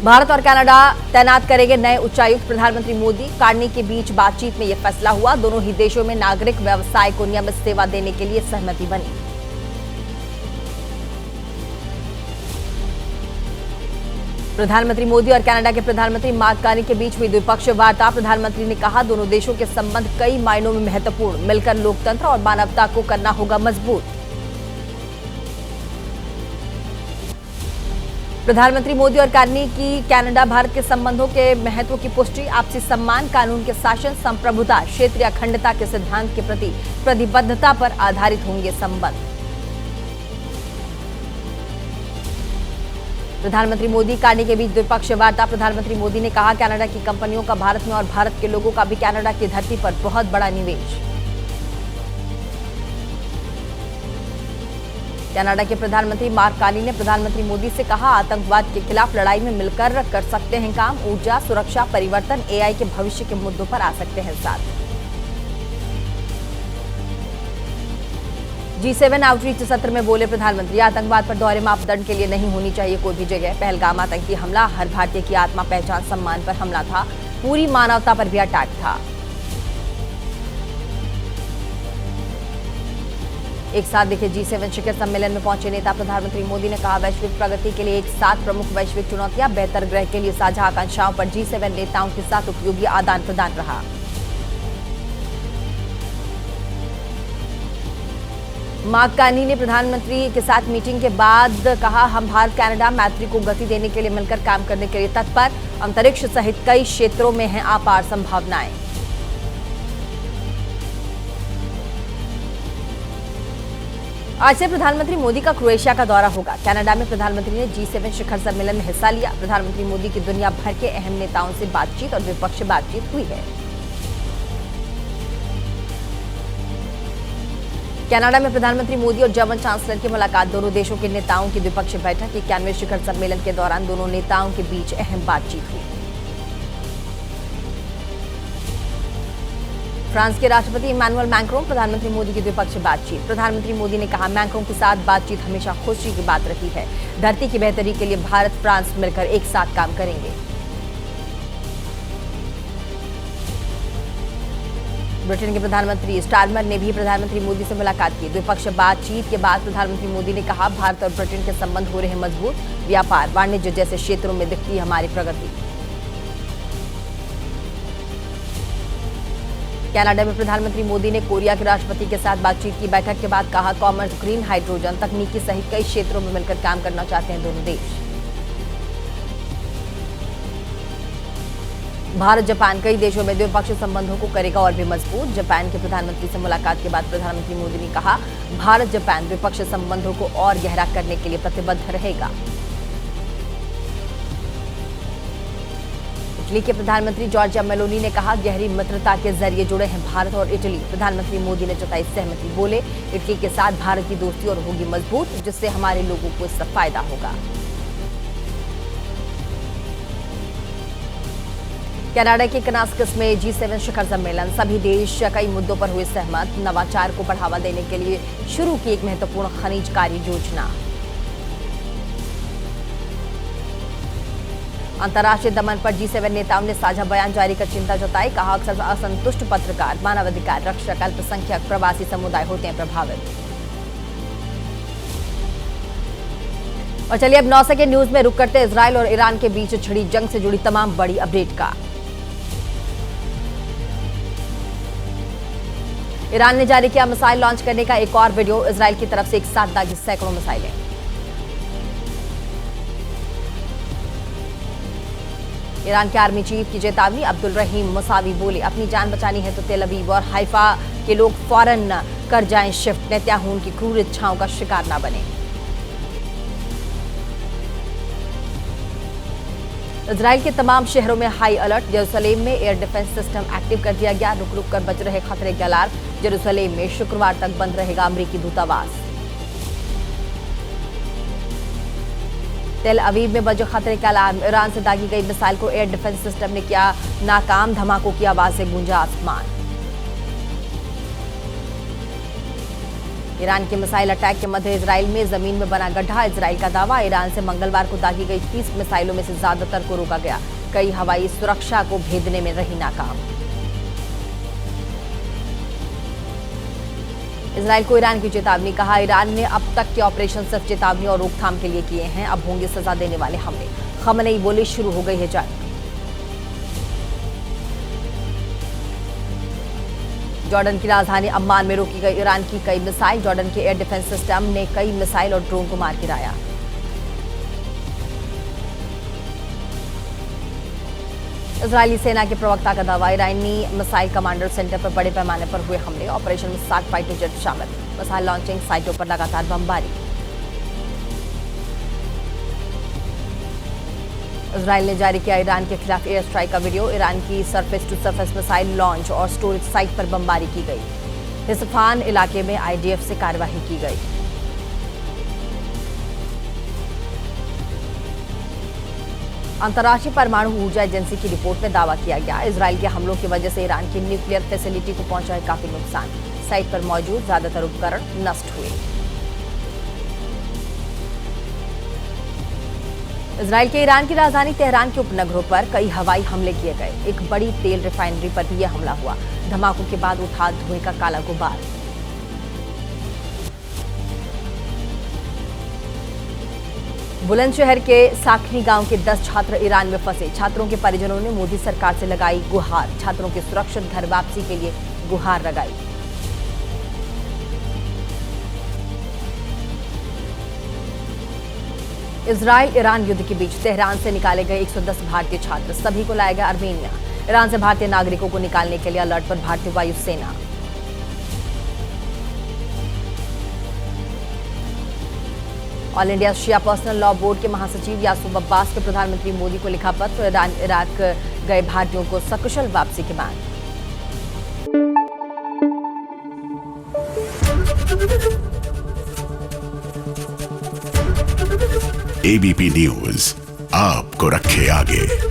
भारत और कनाडा तैनात करेंगे नए उच्चायुक्त, प्रधानमंत्री मोदी कार्नी के बीच बातचीत में यह फैसला हुआ। दोनों ही देशों में नागरिक व्यवसाय को नियमित सेवा देने के लिए सहमति बनी। प्रधानमंत्री मोदी और कनाडा के प्रधानमंत्री मार्क कार्नी के बीच हुई द्विपक्षीय वार्ता। प्रधानमंत्री ने कहा, दोनों देशों के संबंध कई मायनों में महत्वपूर्ण, मिलकर लोकतंत्र और मानवता को करना होगा मजबूत। प्रधानमंत्री मोदी और कार्नी की कनाडा भारत के संबंधों के महत्व की पुष्टि। आपसी सम्मान, कानून के शासन, संप्रभुता, क्षेत्रीय अखंडता के सिद्धांत के प्रति प्रतिबद्धता पर आधारित होंगे संबंध। प्रधानमंत्री मोदी कार्नी के बीच द्विपक्षीय वार्ता। प्रधानमंत्री मोदी ने कहा, कनाडा की कंपनियों का भारत में और भारत के लोगों का भी कनाडा की धरती पर बहुत बड़ा निवेश। कनाडा के प्रधानमंत्री मार्क कार्नी ने प्रधानमंत्री मोदी से कहा, आतंकवाद के खिलाफ लड़ाई में मिलकर कर सकते हैं काम। ऊर्जा, सुरक्षा, परिवर्तन, एआई के भविष्य के मुद्दों पर आ सकते हैं साथ। G7 आउटरीच सत्र में बोले प्रधानमंत्री, आतंकवाद पर दोहरे मापदंड के लिए नहीं होनी चाहिए कोई भी जगह। पहलगाम आतंकी हमला हर भारतीय की आत्मा, पहचान, सम्मान पर हमला था, पूरी मानवता पर भी अटैक था। एक साथ देखे G7 शिखर सम्मेलन में पहुंचे नेता। प्रधानमंत्री मोदी ने कहा, वैश्विक प्रगति के लिए एक साथ प्रमुख वैश्विक चुनौतियां, बेहतर ग्रह के लिए साझा आकांक्षाओं पर G7 नेताओं के साथ उपयोगी आदान प्रदान रहा। मार्क कार्नी ने प्रधानमंत्री के साथ मीटिंग के बाद कहा, हम भारत कनाडा मैत्री को गति देने के लिए मिलकर काम करने के लिए तत्पर। अंतरिक्ष सहित कई क्षेत्रों में हैं अपार संभावनाएं। आज से प्रधानमंत्री मोदी का क्रोएशिया का दौरा होगा। कनाडा में प्रधानमंत्री ने G7 शिखर सम्मेलन में हिस्सा लिया। प्रधानमंत्री मोदी की दुनिया भर के अहम नेताओं से बातचीत और द्विपक्षीय बातचीत हुई है। कनाडा में प्रधानमंत्री मोदी और जर्मन चांसलर की मुलाकात। दोनों देशों के नेताओं की द्विपक्षीय बैठक। 91वें शिखर सम्मेलन के दौरान दोनों नेताओं के बीच अहम बातचीत हुई। फ्रांस के राष्ट्रपति इमैनुअल मैक्रों, प्रधानमंत्री मोदी की द्विपक्षीय बातचीत। प्रधानमंत्री मोदी ने कहा, मैक्रों के साथ बातचीत हमेशा खुशी की बात रही है। धरती की बेहतरी के लिए भारत फ्रांस मिलकर एक साथ काम करेंगे। ब्रिटेन के प्रधानमंत्री स्टारमर ने भी प्रधानमंत्री मोदी से मुलाकात की। द्विपक्षीय बातचीत के बाद प्रधानमंत्री मोदी ने कहा, भारत और ब्रिटेन के संबंध हो रहे मजबूत। व्यापार, वाणिज्य जैसे क्षेत्रों में दिखती है हमारी प्रगति। कनाडा में प्रधानमंत्री मोदी ने कोरिया के राष्ट्रपति के साथ बातचीत की। बैठक के बाद कहा, कॉमर्स, ग्रीन हाइड्रोजन, तकनीकी सहित कई क्षेत्रों में मिलकर काम करना चाहते हैं दोनों देश। भारत जापान, कई देशों में द्विपक्षीय संबंधों को करेगा और भी मजबूत। जापान के प्रधानमंत्री से मुलाकात के बाद प्रधानमंत्री मोदी ने कहा, भारत जापान द्विपक्षीय संबंधों को और गहरा करने के लिए प्रतिबद्ध रहेगा। इटली के प्रधानमंत्री जॉर्जिया मेलोनी ने कहा, गहरी मित्रता के जरिए जुड़े हैं भारत और इटली। प्रधानमंत्री मोदी ने जताई सहमति। बोले, इटली के साथ भारत की दोस्ती और होगी मजबूत, जिससे हमारे लोगों को इससे फायदा होगा। कनाडा के कनास्कस में G7 शिखर सम्मेलन। सभी देश कई मुद्दों पर हुए सहमत। नवाचार को बढ़ावा देने के लिए शुरू की एक महत्वपूर्ण खनिज कार्य योजना। अंतर्राष्ट्रीय दमन पर G7 नेताओं ने साझा बयान जारी कर चिंता जताई। कहा, अक्सर असंतुष्ट पत्रकार, मानवाधिकार रक्षक, अल्पसंख्यक, प्रवासी समुदाय होते हैं प्रभावित। और चलिए अब 9 सेकंड न्यूज में रुक करते हैं इजराइल और ईरान के बीच छिड़ी जंग से जुड़ी तमाम बड़ी अपडेट का। ईरान ने जारी किया मिसाइल लॉन्च करने का एक और वीडियो। इजराइल की तरफ से एक साथ दागी सैकड़ों मिसाइलें। ईरान के आर्मी चीफ की चेतावनी। अब्दुल रहीम मुसावी बोले, अपनी जान बचानी है तो तेल अवीव और हाइफा के लोग फौरन कर जाएं शिफ्ट। नेतन्याहू की क्रूर इच्छाओं का शिकार न बने। इजराइल के तमाम शहरों में हाई अलर्ट। यरूशलेम में एयर डिफेंस सिस्टम एक्टिव कर दिया गया। रुक रुक कर बज रहे खतरे के अलार्म। यरूशलेम में शुक्रवार तक बंद रहेगा अमेरिकी दूतावास। तेल अवीव में बजे खतरे का अलार्म। ईरान से दागी गई मिसाइल को एयर डिफेंस सिस्टम ने किया नाकाम। धमाकों की आवाज से गूंजा आसमान। ईरान के मिसाइल अटैक के मध्य इजराइल में जमीन में बना गड्ढा, इजराइल का दावा। ईरान से मंगलवार को दागी गई 30 मिसाइलों में से ज्यादातर को रोका गया। कई हवाई सुरक्षा को भेदने में रही नाकाम। इजराइल को ईरान की चेतावनी, कहा ईरान ने अब तक के ऑपरेशन सिर्फ चेतावनी और रोकथाम के लिए किए हैं, अब होंगे सजा देने वाले हमले। खमेनी बोले शुरू हो गई है जंग। जॉर्डन की राजधानी अम्मान में रोकी गई ईरान की कई मिसाइल। जॉर्डन के एयर डिफेंस सिस्टम ने कई मिसाइल और ड्रोन को मार गिराया। इजरायली सेना के प्रवक्ता का दावा, ईरानी मिसाइल कमांडर सेंटर पर बड़े पैमाने पर हुए हमले। ऑपरेशन में 60 फाइटर जेट शामिल। मिसाइल लॉन्चिंग साइटों पर लगातार बमबारी। इजरायल ने जारी किया ईरान के खिलाफ एयर स्ट्राइक का वीडियो। ईरान की surface to surface missile launch और स्टोरेज साइट पर बमबारी की गई। हिस्फान इलाके में आईडीएफ से कार्रवाई की गई। अंतर्राष्ट्रीय परमाणु ऊर्जा एजेंसी की रिपोर्ट में दावा किया गया, इजरायल के हमलों की वजह से ईरान की न्यूक्लियर फैसिलिटी को पहुंचा है काफी नुकसान। साइट पर मौजूद ज्यादातर उपकरण नष्ट हुए। इजरायल के ईरान की राजधानी तेहरान के उपनगरों पर कई हवाई हमले किए गए। एक बड़ी तेल रिफाइनरी पर भी यह हमला हुआ। धमाकों के बाद उठा धुएं का काला गुबार। बुलंदशहर के साखनी गांव के 10 छात्र ईरान में फंसे। छात्रों के परिजनों ने मोदी सरकार से लगाई गुहार। छात्रों की सुरक्षित घर वापसी के लिए गुहार लगाई। इजरायल ईरान युद्ध के बीच तेहरान से निकाले गए 110 भारतीय छात्र, सभी को लाया गया अर्मेनिया। ईरान से भारतीय नागरिकों को निकालने के लिए अलर्ट पर भारतीय वायुसेना। ऑल इंडिया शिया पर्सनल लॉ बोर्ड के महासचिव यासूब अब्बास के प्रधानमंत्री मोदी को लिखा पत्र। ईरान इराक गए भारतीयों को सकुशल वापसी की मांग। एबीपी न्यूज आपको रखे आगे।